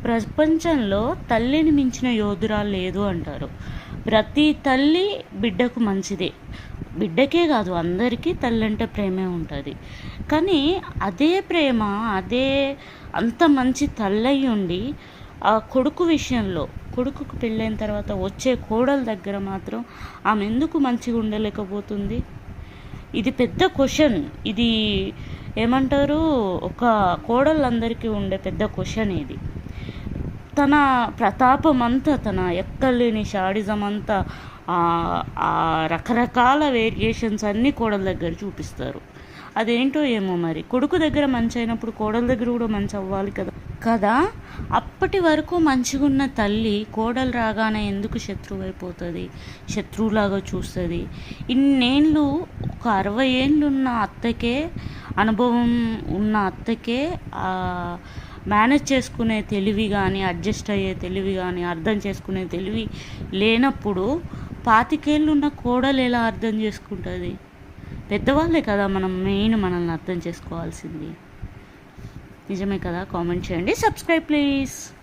ప్రపంచంలో తల్లిని మించిన యోధురాలు లేదు అంటారు. ప్రతి తల్లి బిడ్డకు మంచిదే. బిడ్డకే కాదు, అందరికీ తల్లంటే ప్రేమే ఉంటుంది. కానీ అదే ప్రేమ, అదే అంత మంచి తల్లయి ఉండి ఆ కొడుకు విషయంలో, కొడుకుకు పెళ్ళైన తర్వాత వచ్చే కోడల దగ్గర మాత్రం ఆమె ఎందుకు మంచిగా ఉండలేకపోతుంది? ఇది పెద్ద క్వశ్చన్. ఇది ఏమంటారు, ఒక కోడళ్ళందరికీ ఉండే పెద్ద క్వశ్చన్ ఇది. తన ప్రతాపం అంతా, తన ఎక్కలేని షాడిజం అంతా, రకరకాల వేరియేషన్స్ అన్నీ కోడల దగ్గర చూపిస్తారు. అదేంటో ఏమో మరి. కొడుకు దగ్గర మంచి అయినప్పుడు కోడల దగ్గర కూడా మంచి అవ్వాలి కదా. అప్పటి వరకు మంచిగా ఉన్న తల్లి కోడలు రాగానే ఎందుకు శత్రువు అయిపోతుంది, శత్రువులాగా చూస్తుంది? ఇన్నేళ్ళు, ఒక 60 ఏళ్ళు ఉన్న అత్తకే, అనుభవం ఉన్న అత్తకే మేనేజ్ చేసుకునే తెలివి కానీ, అడ్జస్ట్ అయ్యే తెలివి కానీ, అర్థం చేసుకునే తెలివి లేనప్పుడు 25 ఏళ్ళు ఉన్న కోడలు ఎలా అర్థం చేసుకుంటుంది? పెద్దవాళ్ళే కదా మనల్ని అర్థం చేసుకోవాల్సింది. నిజమే కదా? కామెంట్ చేయండి, సబ్స్క్రైబ్ ప్లీజ్.